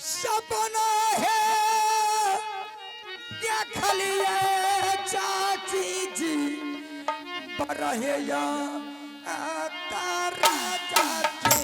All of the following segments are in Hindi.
सपना है देख लिए चाची जी बरहे या तारा जाके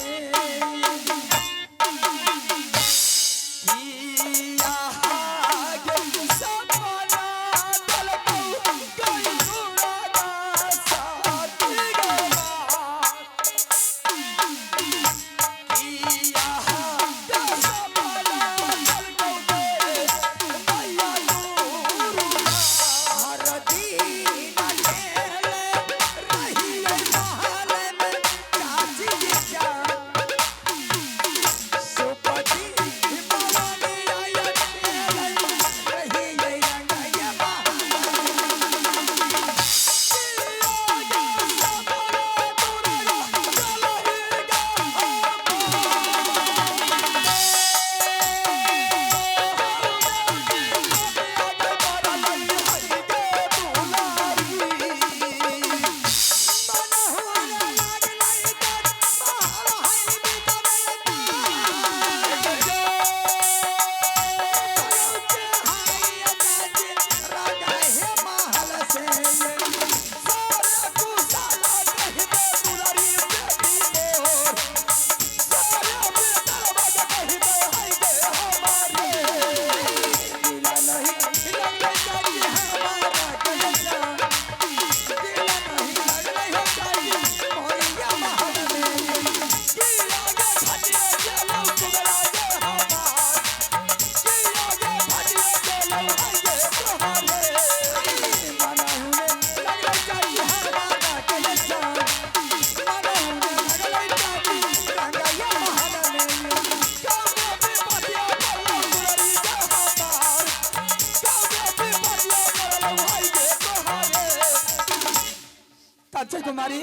तुम्हारी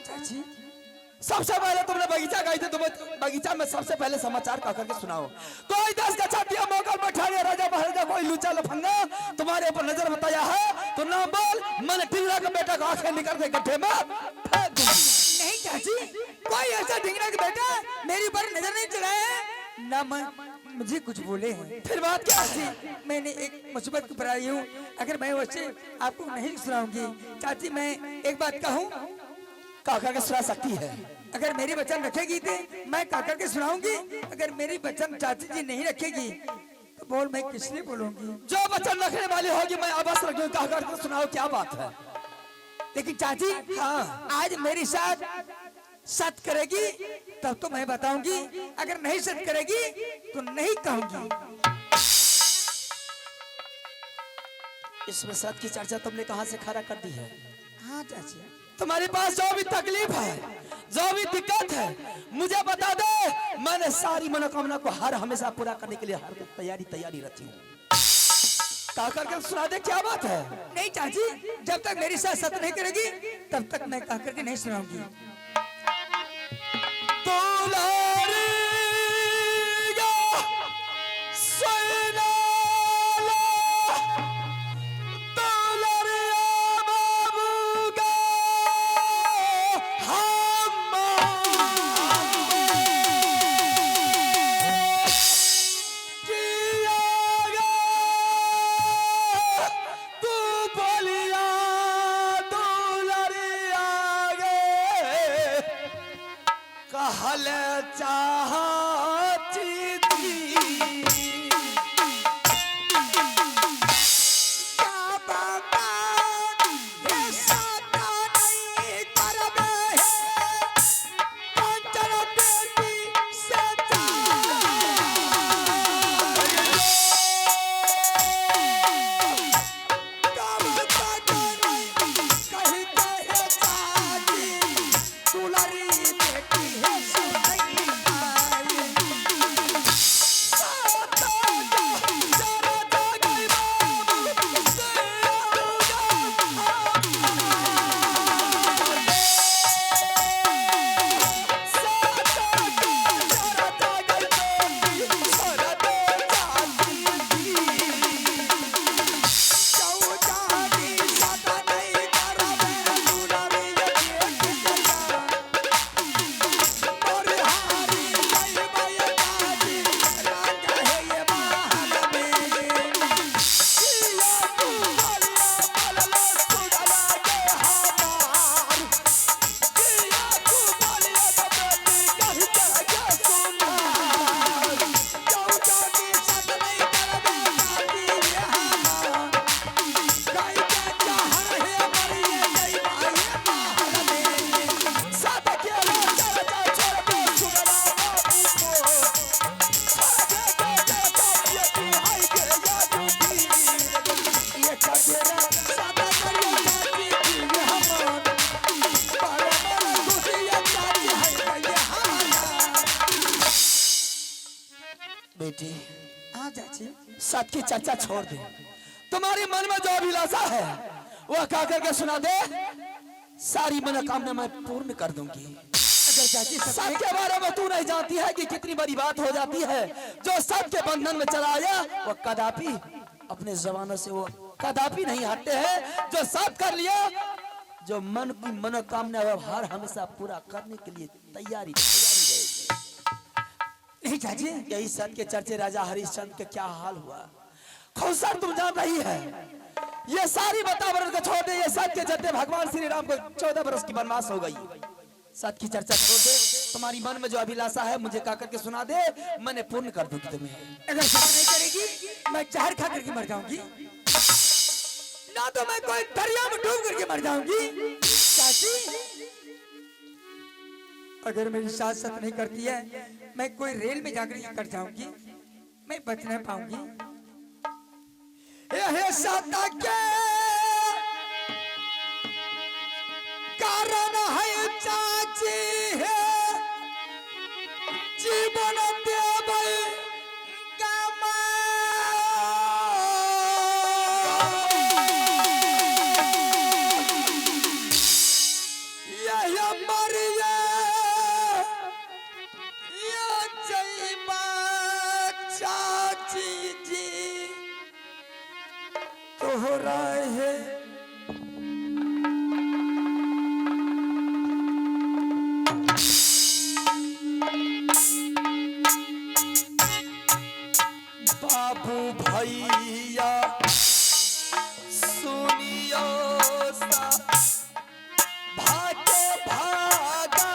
चाची सबसे पहले तुमने बगीचा गई थी, तुम्हें बगीचा में सबसे पहले समाचार कह करके सुनाओ। कोई 10 का छातिया मोगल बैठाने राजा महाराजा कोई लूचा लफंगा तुम्हारे ऊपर नजर बताया है तो ना बोल, मैंने ढिंगरा का बेटा को आंखें निकाल के गड्ढे में फेंक दूंगी। नहीं चाची, कोई ऐसा ढिंगरा का बेटा मेरे ऊपर नजर नहीं चलाया है ना मुझे कुछ बोले हैं। फिर बात क्या है? मैंने एक मुसीबत पर आई हूँ, अगर मैं वैसे आपको नहीं सुनाऊंगी। चाची मैं एक बात कहूँ, काका के सुना सकती है। अगर मेरी वचन रखेगी तो मैं काका के सुनाऊंगी, अगर मेरी वचन चाची जी नहीं रखेगी तो बोल मैं किस लिए बोलूंगी। जो वचन रखने वाली होगी मैं अवश्य रखूंगी। काका के सुनाओ क्या बात है। लेकिन चाची हाँ, आज मेरे साथ सत करेगी तब तो मैं बताऊंगी, अगर नहीं सत करेगी तो नहीं कहूंगी। इसमें सत की चर्चा तुमने कहां से खड़ा कर दी है? हाँ चाची, तुम्हारे पास जो भी तकलीफ है, जो भी दिक्कत है, मुझे बता दे। मैंने सारी मनोकामना को हर हमेशा पूरा करने के लिए हर तैयारी रहती हूँ। काका के सुना दे क्या बात है। नहीं चाची, जब तक मेरी साथ सत नहीं करेगी तब तक मैं काका के नहीं सुनाऊंगी। बेटी हाँ चाची। सच की चर्चा छोड़ दे, तुम्हारी मन में जो अभिलाषा है वह कह करके सुना दे, सारी मनोकामना मैं पूर्ण कर दूंगी। अगर चाची सच के बारे में तू नहीं जानती है कि कितनी बड़ी बात हो जाती है। जो सच के बंधन में चला आया वो कदापि अपने जबानों से वो कदापि नहीं हटते हैं। जो सच कर लिया, जो मन की मनोकामना व्यवहार हमेशा पूरा करने के लिए तैयारी रहेगी। नहीं चाची, यही सच के चर्चे राजा हरिश्चंद्र के क्या हाल हुआ, खुसर तुम जान रही है। ये सारी वातावरण को छोड़ दे, ये सच के चलते भगवान श्री राम को 14 वर्ष की वनवास हो गई। सच की चर्चा छोड़ दे, तुम्हारी मन में जो अभिलाषा है मुझे कह करके सुना दे, मैंने पूर्ण कर दूंगी तुम्हें। अगर सच नहीं करेगी मैं जहर खा करके मर जाऊंगी, ना तो मैं कोई दरिया में डूब करके मर जाऊंगी। चाची अगर मेरी सास सच नहीं करती है, मैं कोई रेल में जाकर कर जाऊंगी, मैं बच नहीं पाऊंगी। यह सत्य के कारण है चाची है जीवन देवल हो रहा है। बाबू भैया सुनियो सा भागे भागा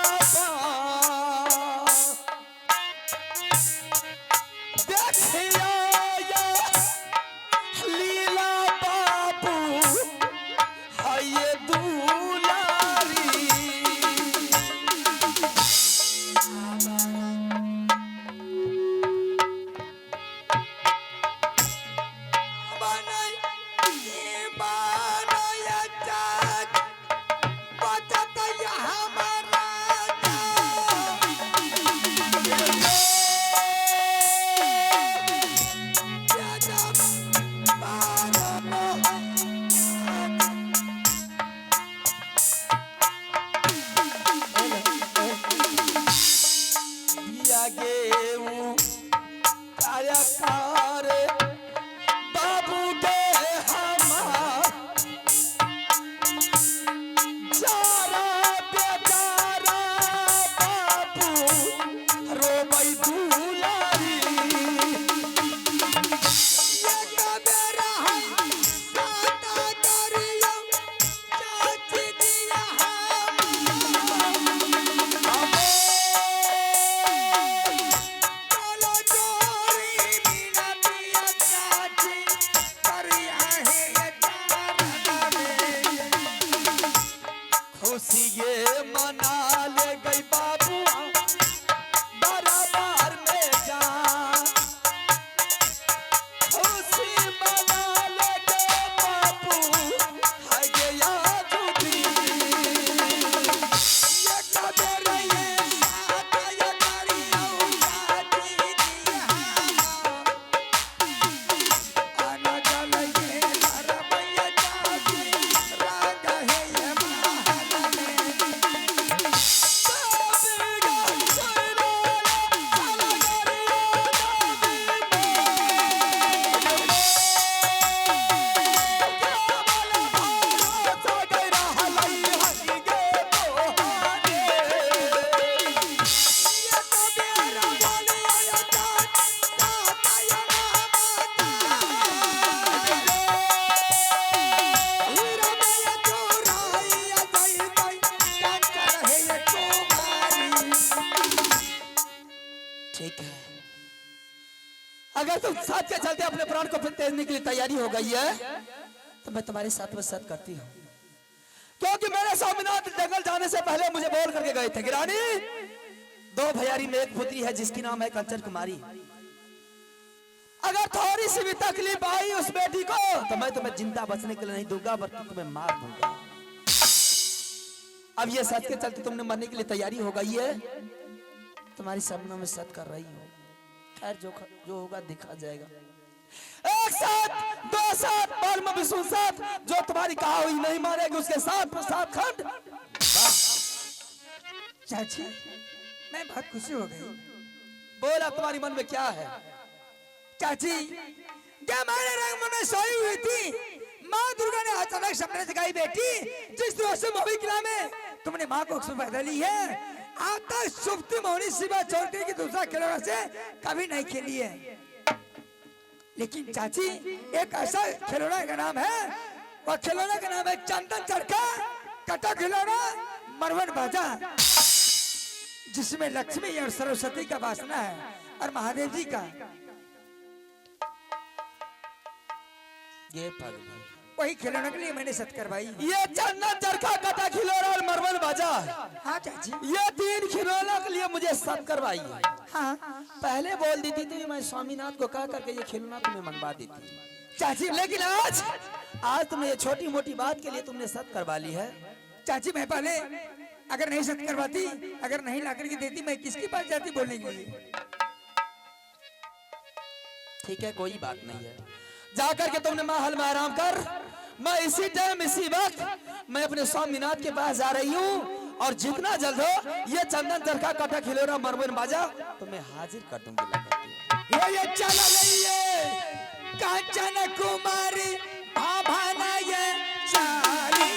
देखिया अगर तुम साथ के चलते अपने प्राण को फिर तेजने के लिए तैयारी हो गई है तो मैं तुम्हारे साथ में सत करती हूँ, क्योंकि मेरे स्वामीनाथ जंगल जाने से पहले मुझे बोल करके गए थे, गिरानी 2 भैयारी में एक पुत्री है जिसकी नाम है कंचन कुमारी। अगर थोड़ी सी भी तकलीफ आई उस बेटी को तो मैं तुम्हें जिंदा बचने के लिए नहीं दूंगा बल्कि तुम्हें मार दूंगा। अब ये सच के चलते तुमने मरने के लिए तैयारी हो गई है, तुम्हारी सपनों में सत कर रही हूँ। खैर जो होगा देखा जाएगा। एक साथ दो साथ परम विष्णु साथ, जो तुम्हारी कहा हुई नहीं मानेगी उसके साथ प्रसाद खंड। चाची मैं बहुत खुशी हो गई। बोला तुम्हारी मन में क्या है? चाची क्या हमारे रंग में सोई हुई थी, माँ दुर्गा ने अचानक सपने दिखाई बेटी, जिस तरह से मोहिकला में तुमने माँ को पैदा ली है, आज तक सुप्ति मोहनी सिवा छोड़कर की दूसरा खिलौना से कभी नहीं खेली है। लेकिन चाची एक ऐसा खिलौना का नाम है, वह खिलौना का नाम है चंदन चरखा कटा खिलौना मरवन बाजा, जिसमें लक्ष्मी और सरस्वती का वासना है और महादेव जी का। ये पागल वही खिलौने के लिए मैंने सत करवाई। ये चंदन चरखा कटा खिलौना और मरवन बाजा, हाँ चाची ये 3 खिलौनों के लिए मुझे सत करवाई है। हाँ पहले बोल दी थी मैं स्वामीनाथ को कह करके ये खिलौना तुम्हें मंगवा देती चाची, लेकिन आज तुमने ये छोटी मोटी बात के लिए तुमने सत करवा ली है। चाची मैं पहले अगर नहीं सत करवाती, अगर नहीं ला करके देती, मैं किसके पास जाती बोलने के लिए? ठीक है कोई बात नहीं है, जाकर के तुमने महल में आराम कर। मैं इसी टाइम इसी वक्त मैं अपने स्वामीनाथ के पास जा रही हूँ, और जितना जल्द हो ये चंदन चरखा कटा खिलौना मरवन बाजा तो मैं हाजिर कर दूंगी। ये चला नहीं है कांचन कुमारी भाभाना ये चाली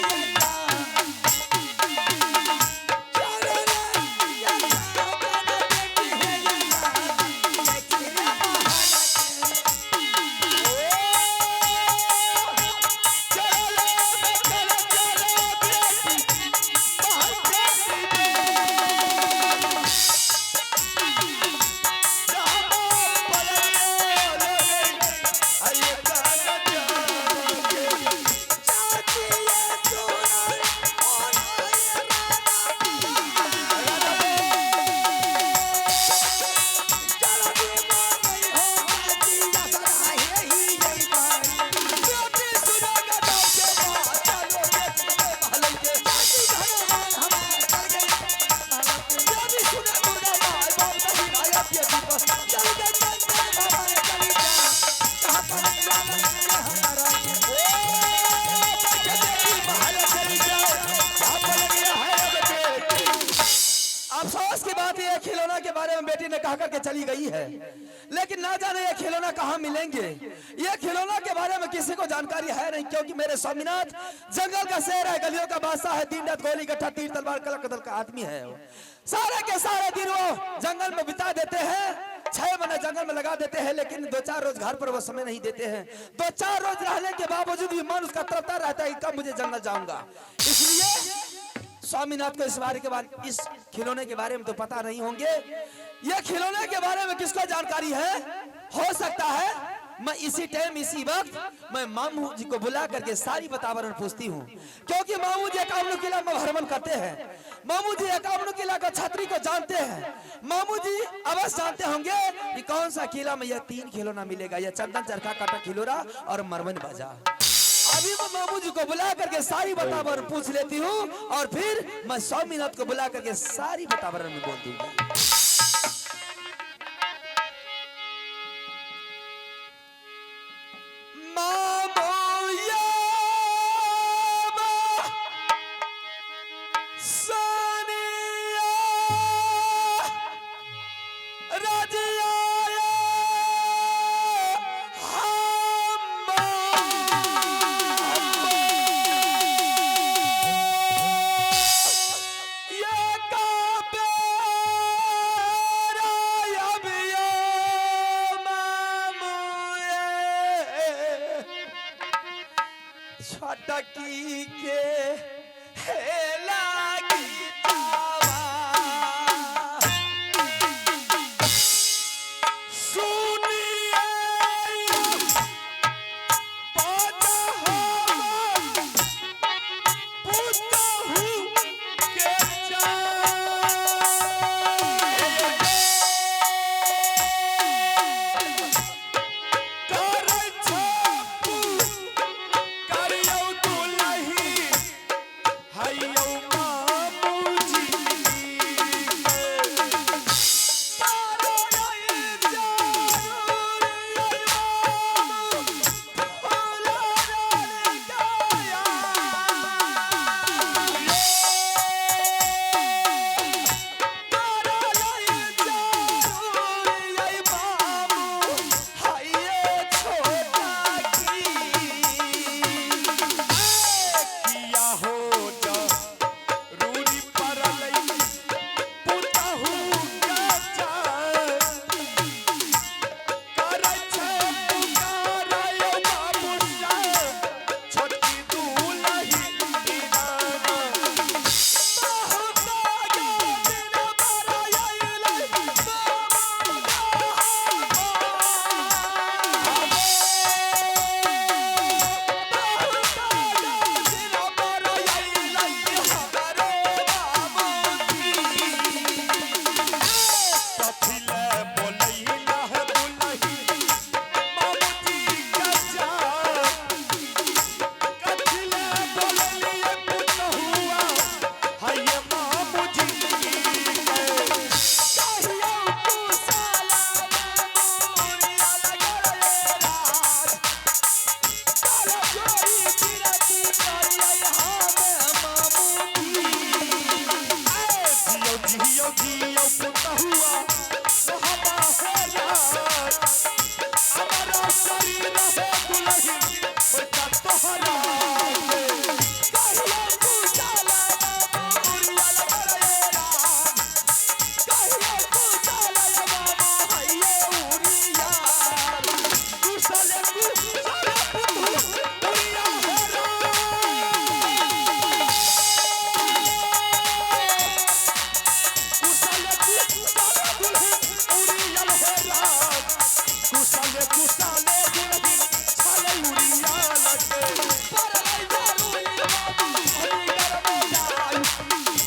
खिलौना के बारे में बेटी ने कहा करके चली गई है, लेकिन ना जाने ये खिलौना कहाँ मिलेंगे। ये खिलौना के बारे में किसी को जानकारी है नहीं, क्योंकि मेरे स्वामीनाथ जंगल का शेर है, गलियों का बादशाह है, दिन रात गोली गट्ठा तीर तलवार कलक कदल का आदमी है। सारे के सारे दिन वो जंगल में बिता देते हैं, 6 महीने जंगल में लगा देते हैं, लेकिन 2-4 रोज घर पर वो समय नहीं देते हैं। 2-4 रोज रहने के बावजूद भी मन उसका तड़पता रहता है कब मुझे जंगल जाऊंगा। इसलिए स्वामीनाथ को इस बारे के बारे इस खिलौने के बारे में तो पता नहीं होंगे। ये खिलौने के बारे में किसको जानकारी है? हो सकता है मैं इसी टाइम इसी वक्त मैं मामू जी को बुला करके सारी वातावरण पूछती हूँ, क्योंकि मामू जी एकावनु किला में भ्रमण करते हैं। मामू जी एकावनु किला का छतरी को जानते हैं। मामू जी अवश्य जानते होंगे कि कौन सा किला में यह 3 खिलौना मिलेगा, यह चंदन चरखा काटा खिलौना और मरवन बाजा। अभी मैं मामू जी को बुला करके सारी वातावरण पूछ लेती हूँ, और फिर मैं स्वामीनाथ को बुला करके सारी वातावरण में बोल दूंगी। छटकी के Hey yo लाग कुसाले कुसाले दुल्हन छाले उड़िया लगे परलै जरूरी बाबू होली गरबो जाय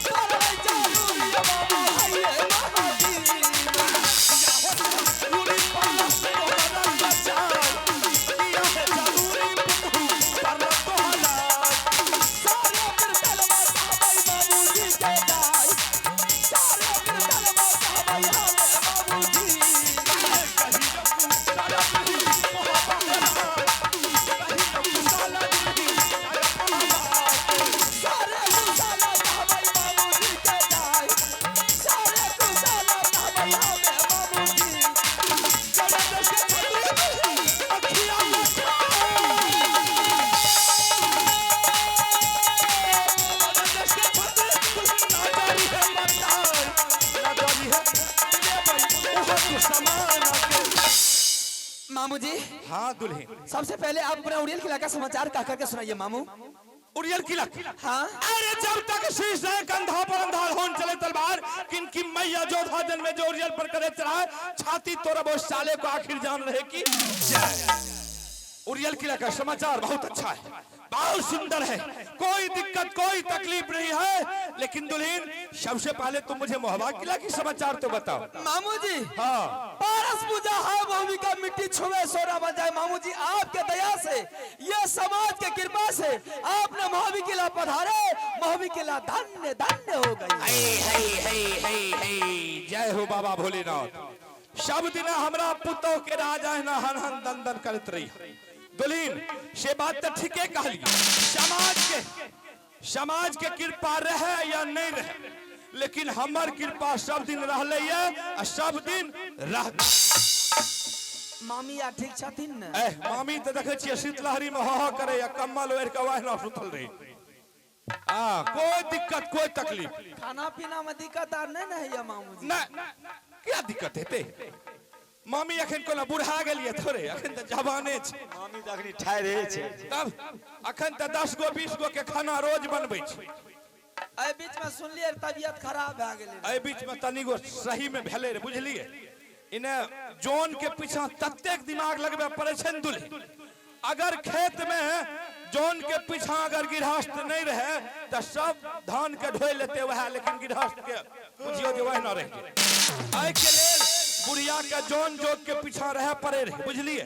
परलै जरूरी बाबू हाय महादी उड़ी पल्ला को बदल बचा किया है जरूरी पुतहू पर तो हलाक सारे बिरतलवा साहबै बाबूजी के जाय सारे बिरतलवा साहबै हाय बाबूजी सारे कुसाला साहबै बाबूजी के जाय सारे कुसाला साहबै हाय बाबूजी मामू जी हाँ दुल्हन सबसे पहले आप अपना उड़ियल किला का समाचार कह करके सुनाइए मामू उड़ियल किला हाँ अरे जब तक शीश है कंधा पर अंधार होन चले तलवार किनकी मैया जोधा जन में जो उड़ियल पर करे चढ़ाए छाती तोड़ा वो साले को आखिर जान रहे कि जय उड़ियल किला का समाचार बहुत अच्छा है बहुत सुंदर है कोई दिक्कत कोई तकलीफ नहीं है लेकिन दुल्हन सबसे पहले तुम मुझे मोहबा किला की समाचार तो बताओ मामू जी हाँ पारस पूजा है भूमि का मिट्टी छुए सोना बजाए मामू जी आपके दया से ये समाज के कृपा से आपने मोहबी किला पधारे मोहबी किला धन्य धन्य हो गई जय हो बाबा भोलेनाथ सब दिन हमरा पुतों के राजा है ना हन हन दन दन करत रही दुल्हन से बात तो ठीके कहली समाज के कृपा रहे या नहीं रहे लेकिन हमर कृपा सब दिन रहले आ सब दिन रहत मामी या ठीक छथिन न मामी तो देखे छियै शीतलहरी में हो करे या कम्बल ओढ़ के वाह ना सुतल रही कोई दिक्कत कोई तकलीफ खाना पीना में दिक्कत आर नहीं न है मामू जी ना क्या दिक्कत हेते मामी अखन कोना बुढ़ा गेलिए थोड़े अखन त जवाने छै मामी त अखनी ठाढ़े छै तब अखन त 10 गो 20 गो के खाना रोज बनबै छै ए बीच में सुनलिए तबियत खराब भ गेलै ए बीच में तनी गो सही में भेले रे बुझलिए इने जोन के पीछा ततेक दिमाग लगबे पड़े छै न दुल्ही अगर खेत में जोन के पीछा अगर गृहस्थ नहीं रहे त सब धान के ढोय लेते वह लेकिन गृहस्थ के बुझियो जे वह न रहे आई के लेल बुढ़िया के जोन जोग के पीछा रहे पड़े रहे बुझलिए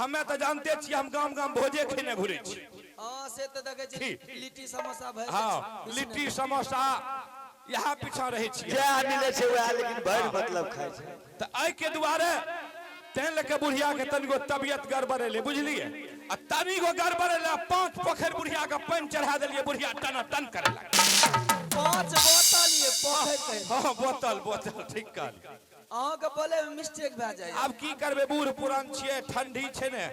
हमें तो जानते छी हम गांव गांव भोजे खेने घुरे छी हां से त देखे छी लिट्टी समोसा भ हां लिट्टी समोसा यहाँ पीछा रहे छी जे मिले छै वह लेकिन भर मतलब खाय छै त आई के दुआरे तेन लेके बुढ़िया के तनिगो तबियत गड़बड़ेले बुझलिए आ तनिगो गड़बड़ेले 5 पोखर बुढ़िया के पानी चढ़ा देलिए बुढ़िया टना टन करे लगे 5 बोतल ये पोखर हां बोतल ठीक कर अहाँ के बोले में मिस्टेक भ जाय अब की करबे बूढ़ पुरान छिए ठंडी छै ने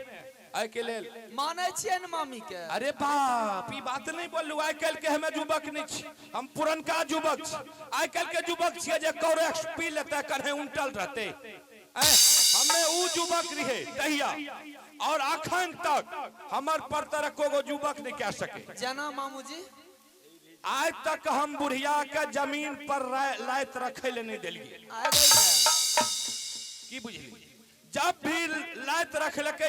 आई के लेल माने छिए न मामी के अरे बाप ई बात नहीं बोलू आई कल के हमें युवक नहीं छी हम पुरनका युवक छी आई कल के युवक छिए जे कोरेक्स पी लेते कन्हे उल्टल रहते हमें उ युवक रहे तहिया और अखन तक हमर पर तरह को युवक नहीं कह सके जना मामू जी आज तक हम बुढ़िया के जमीन पर लायत रखे ले नहीं दिलिए आ गई है की बुझली जब भी लायत रख लके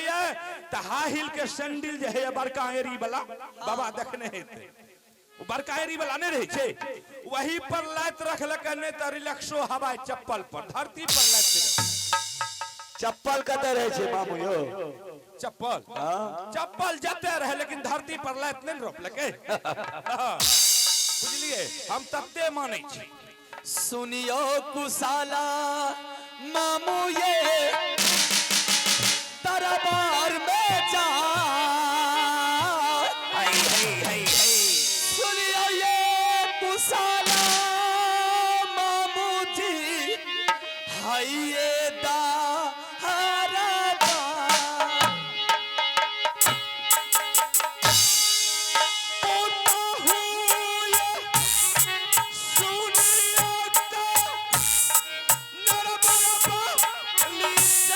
त हाई हिल के सैंडल जे है बड़का एरी वाला बाबा देखने हेते वो बड़का एरी वाला नहीं रहे छे वही पर लायत रख लके नहीं त रिलैक्सो हवाई चप्पल पर धरती पर लायत चप्पल कते रहे छै मामू यो चप्पल जते रहे लेकिन धरती पर लायत नहीं रोप लके बुझलिए हम तत्ते माने छी सुनियो कुसाला मामू ये दरबार में जा सुनियो ये कुसाला मामू जी हाय ये Please.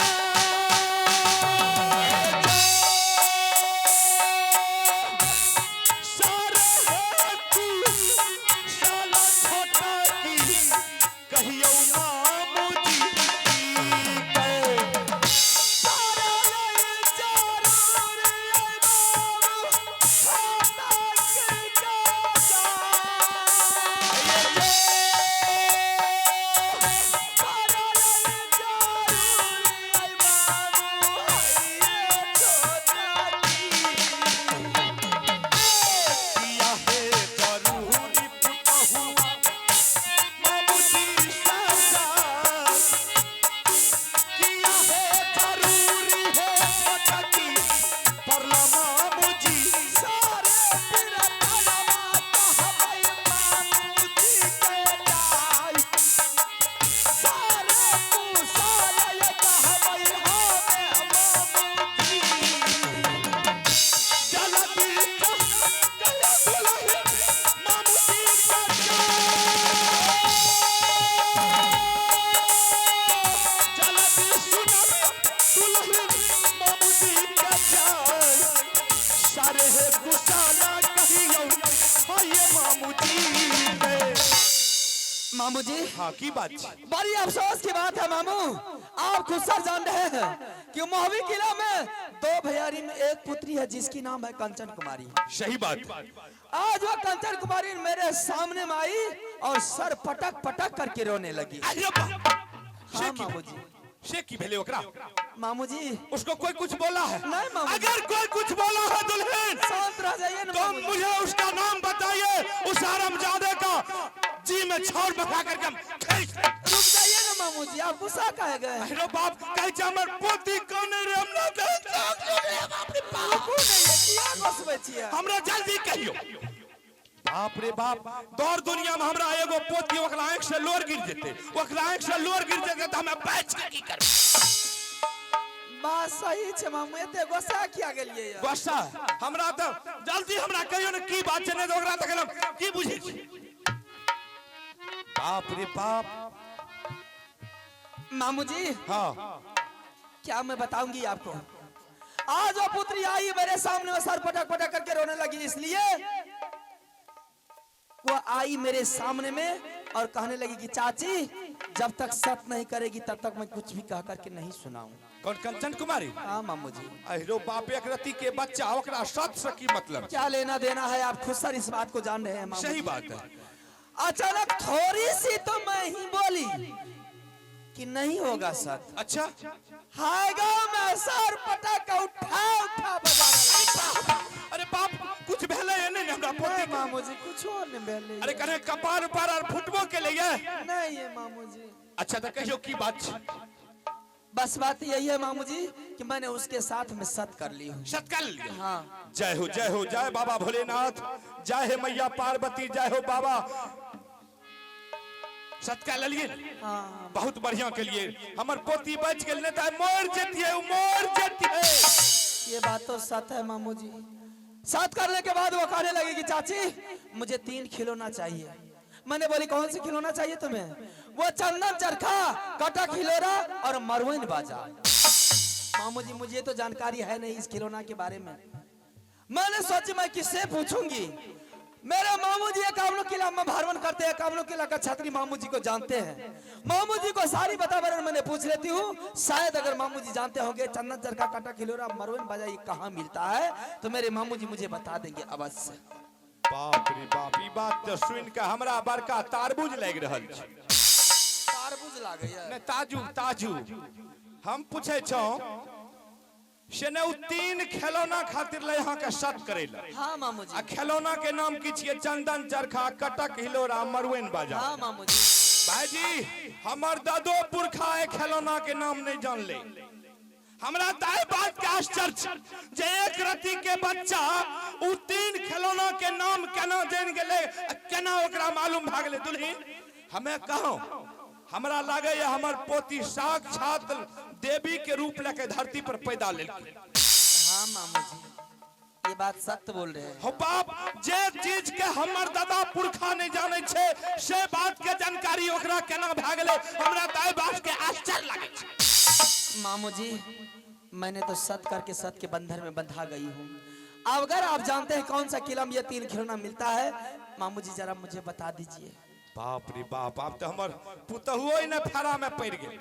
मामू जी हाँ की बात छी? बड़ी अफसोस की बात है मामू, आप खुद सर जान रहे हैं कि मोहवी किला में 2 भैयारी में एक पुत्री है जिसकी नाम है कंचन कुमारी। सही बात। आज वो कंचन कुमारी मेरे सामने में आई और सर पटक पटक करके रोने लगी। अरे बाप! हाँ मामू जी। से की भेले ओकरा? मामू जी उसको कोई कुछ बोला है? नहीं मामू। अगर कोई कुछ बोला है दुल्हन, शांत रह जाइए ना तो मामू जी। मुझे उसका नाम बताइए, उस हरामजादे का जी में छौर बखा करके हम खींच लें। रुक जाइए ना मामू जी, आप गुस्सा काहे गए? अरे बाप, कहे छ हमर पोती कने रे, हमरा कहे बाप रे बाप, रुकू नहीं है, किया गुस्सा छिए? हमरा जल्दी कहियो। बाप रे बाप, दौर दुनिया में हमरा एगो पोती ओकरा आंख से लोर गिर जेते, ओकरा आंख से लोर गिर जेते त हमें बैच के की करब? बात सही छे मामू, एते गुस्सा किया गेलिए यार? गुस्सा हमरा त जल्दी हमरा कहियो न की बात छै, नै त ओकरा त कहलम की बुझै छी। बाप रे बाप। मामू जी हाँ क्या मैं बताऊंगी आपको, आज वो पुत्री आई मेरे सामने में सर पटक पटक करके रोने लगी, इसलिए वो आई मेरे सामने में और कहने लगी कि चाची जब तक सत नहीं करेगी तब तक मैं कुछ भी कह करके नहीं सुनाऊंगा। कौन कंचन कुमारी? हाँ मामू जी। अहिरो बाप, एक रति के बच्चा ओकरा सत से की मतलब? क्या लेना देना है, आप खुद सर इस बात को जान रहे हैं मामू। सही बात है। अचानक थोड़ी सी तो मैं ही बोली कि नहीं होगा सत। अच्छा हाय गाँव में सर पटक उठा उठा बजा रहा। अरे बाप, कुछ भेले है नहीं हमरा पोती के? मामू जी कुछ और नहीं भेले। अरे कने कपार पर और फुटबो के लिए? नहीं है मामू जी। अच्छा तो कहियो की बात छै? बस बात यही है मामू जी कि मैंने उसके साथ में सत कर ली हूँ। सत कर लिया? हाँ। जय हो जय हो, जय बाबा भोलेनाथ, जय हे मैया पार्वती, जय हो बाबा। सत कर लिए? हाँ। बहुत बढ़िया के लिए। हमर पोती बच गेल, नहीं तो मोर जेतिए, मोर जेतिए। ये बात तो सत है मामू जी। सत करने के बाद वो कहने लगी कि चाची मुझे 3 खिलौना चाहिए। मैंने बोली कौन सी खिलौना चाहिए तुम्हें? वो चंदन चरखा, कटा खिलौना और मरवन बाजा। मामू जी मुझे तो जानकारी है नहीं इस खिलौना के बारे में। मैंने सोची मैं किससे पूछूंगी। मेरे मामू जी एकावनों किला में भरवन करते हैं, एकावनों किला का छतरी मामू जी को जानते हैं। मामू जी को सारी बतावरण मैंने पूछ लेती हूँ, शायद अगर मामू जी जानते होंगे चंदन चरखा, काटा खिलौना, मरवन बाजा ये कहाँ मिलता है तो मेरे मामू जी मुझे बता देंगे अवश्य। बाप रे बाप, ई बात तो सुन के हमरा बड़का तारबूज लग रहल छै। तारबूज लागैया? नहीं ताजू ताजू। हम पूछे छौ से ने उ 3 खिलौना खातिर ले यहाँ के सत करेला। हाँ मामू जी। आ खिलौना के नाम की छिए? चंदन चरखा, कटक हिलोरा, मरवेन बाजा। हाँ मामू जी। भाईजी हमर दादो पुरखा ए खिलौना के नाम नहीं जान ले। हमरा ताई बात के आश्चर्य जे एक रति के बच्चा उ 3 खिलौना के नाम केना जान गेले, केना ओकरा मालूम भ गेले? दुल्हन हमें कहो, हमरा लागे ये हमर पोती साक्षात देवी के रूप लेके धरती पर पैदा लेलकै। हाँ मामू जी ये बात सत्य बोल रहे हैं। हो बाप, जे चीज के हमर दादा पुरखा नहीं जाने छे से बात के जानकारी ओकरा केना भ गेले, हमरा ताई बात के आश्चर्य लागे छे। मामू जी मैंने तो सत करके सत के बंधन में बंधा गई हूँ। अगर आप जानते हैं कौन सा किला में ये 3 खिलौना मिलता है मामू जी जरा मुझे बता दीजिए। बाप रे बाप, आप तो हमर पुतहुओ ने फेरा में पड़ गेल।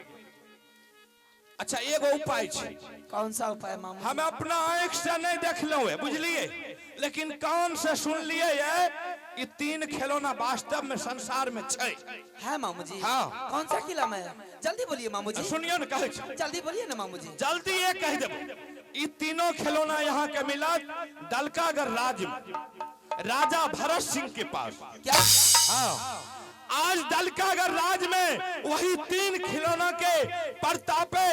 अच्छा एगो उपाय छे। कौन सा उपाय मामू? हम अपना आंख से नहीं देखलो है, बुझलिए, लेकिन कान से सुन लिए है कि 3 खिलौना वास्तव में संसार में छे। है मामू जी? हाँ। कौन सा किला में? जल्दी बोलिए मामू जी। सुनियो न कहे छे, जल्दी बोलिए ना मामू जी। जल्दी ये कह देबो। ई 3 खिलौना यहाँ के मिलत दलकागर राज में, राजा भरत सिंह के पास। क्या? हाँ, आज दलकागर राज में वही 3 खिलौना के प्रतापे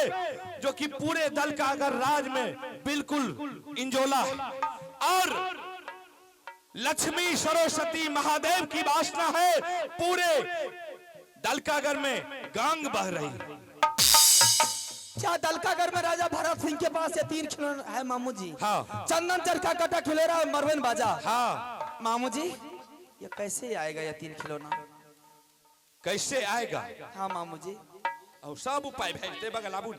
जो कि पूरे दलकागर राज में बिल्कुल इंजोला है और लक्ष्मी सरस्वती महादेव की वासना है। पूरे दलकागर में गंग बह रही है। क्या दलकागर में राजा भरत सिंह के पास ये 3 खिलौना है मामू जी? हाँ। चंदन चरखा, कटा खिलौना और मरवन बाजा। हाँ। मामू जी ये कैसे आएगा ये 3 खिलौना? कैसे आएगा? हाँ मामू जी। और सब उपाय भेज दे बगल आबू।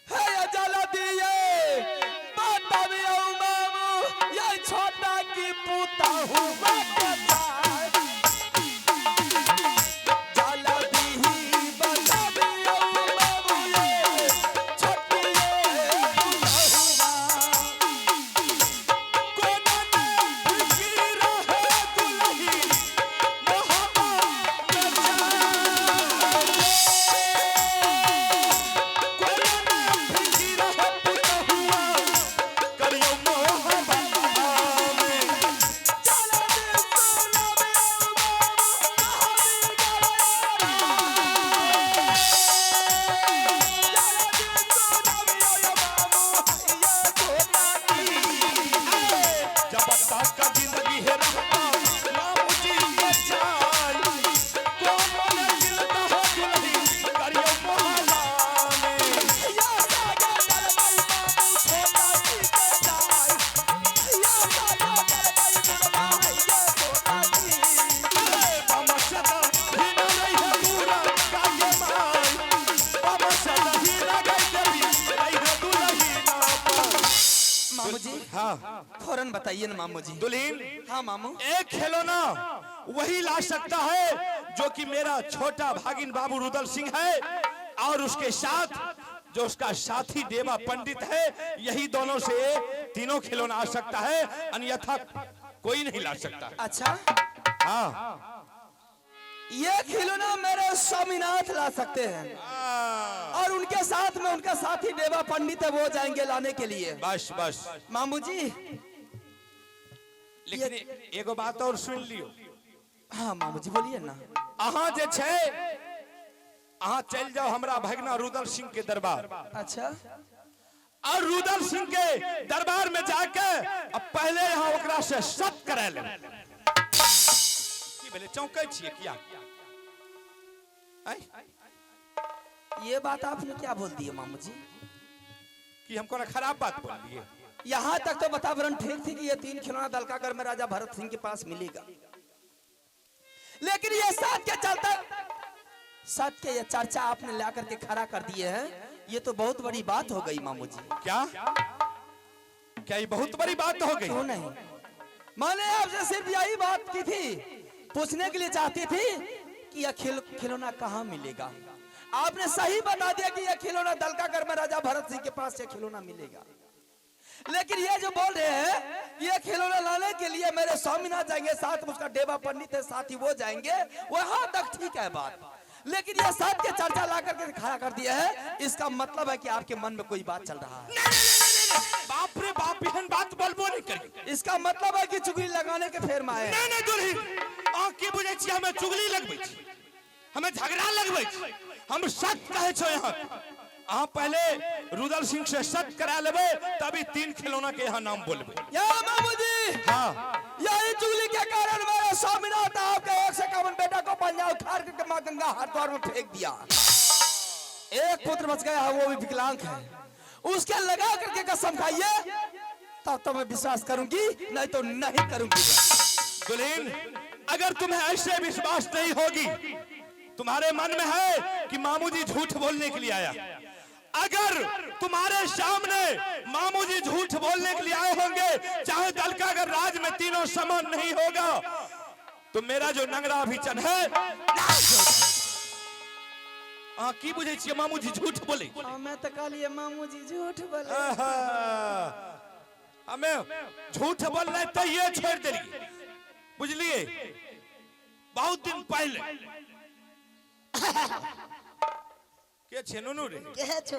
है जला दिए बताबियो मामू ये छोटा की पूता हूँ हाँ फौरन बताइए ना मामू जी। दुल्हीन, हाँ मामू। एक खिलौना वही ला सकता है जो कि मेरा छोटा भागिन बाबू रुदल सिंह है, और उसके साथ जो उसका साथी देवा पंडित है, यही दोनों से तीनों खिलौना आ सकता है, अन्यथा कोई नहीं ला सकता। अच्छा, हाँ ये खिलौना मेरे स्वामीनाथ ला सकते हैं, और उनके साथ में उनका साथी देवा पंडित है, वो जाएंगे लाने के लिए। बस बस मामू जी। लेकिन एगो बात और सुन लियो। हाँ मामू जी बोलिए ना। अहाँ जे छे, अहाँ चल जाओ हमरा भगना रुदल सिंह के दरबार, अच्छा, और रुदल सिंह के दरबार में जाके अब पहले यहाँ ओकरा से सत करे ले। की भेले, चौंकै छिए किया? ये बात आपने क्या बोल दी है मामू जी? कि हमको ना खराब बात बोल दिए? यहाँ तक तो वातावरण ठीक थी कि ये 3 खिलौना दलकागढ़ में राजा भरत सिंह के पास मिलेगा, लेकिन ये सच के ये चर्चा आपने ला करके खड़ा कर दिए हैं, ये तो बहुत बड़ी बात हो गई मामू जी। क्या क्या ये बहुत बड़ी बात हो गई? क्यों नहीं, मैंने आपसे सिर्फ यही बात की थी, पूछने के लिए चाहती थी कि यह खिलौना कहाँ मिलेगा। आपने सही बता दिया कि यह खिलौना दलकागढ़ में राजा भरत सिंह के पास यह खिलौना मिलेगा, लेकिन ये जो बोल रहे हैं ये खिलौना लाने के लिए मेरे स्वामीनाथ जाएंगे, साथ में उसका देवा पंडित है साथी, वो जाएंगे, वहां तक ठीक है बात, लेकिन ये साथ के चर्चा ला करके खड़ा कर दिया है, इसका मतलब है कि आपके मन में कोई बात चल रहा है। बाप रे बाप, यहन बात बोलबो नहीं करी। इसका मतलब है कि चुगली लगाने के फेर में आए। नहीं नहीं दुल्हीन, अहाँ की बुझे छी हमें चुगली लगबै छी, हमें झगड़ा लगबै छी, हम सच कहे छो। यहाँ अहाँ पहले रुदल सिंह से सच करा लेबे, तभी 3 खिलौना के यहाँ नाम बोलबे। या मामू जी, हाँ यही चुगली के कारण मेरे स्वामीनाथ आपके 151 बेटा को पंजाब उखाड़ करके मां गंगा हरिद्वार में फेंक दिया। एक पुत्र बच गया है, वो भी विकलांग है, उसके लगा करके कसम खाइए, तब तो मैं विश्वास करूंगी, नहीं तो नहीं करूंगी। दुल्हीन, अगर तुम्हें ऐसे विश्वास नहीं होगी, तुम्हारे मन में है कि मामू जी झूठ बोलने के लिए आया, अगर तुम्हारे सामने मामू जी झूठ बोलने के लिए आए होंगे, चाहे दलकागढ़ राज में तीनों समान नहीं होगा, तो मेरा जो नंगरा अभिचन है की बुझे छिए मामू जी झूठ बोले? मैं तो कहलिए मामू जी झूठ बोले। हमें झूठ बोलना तो ये छोड़ देलिए, बुझलिए? बहुत दिन पहले के छे नुनू रे, के छो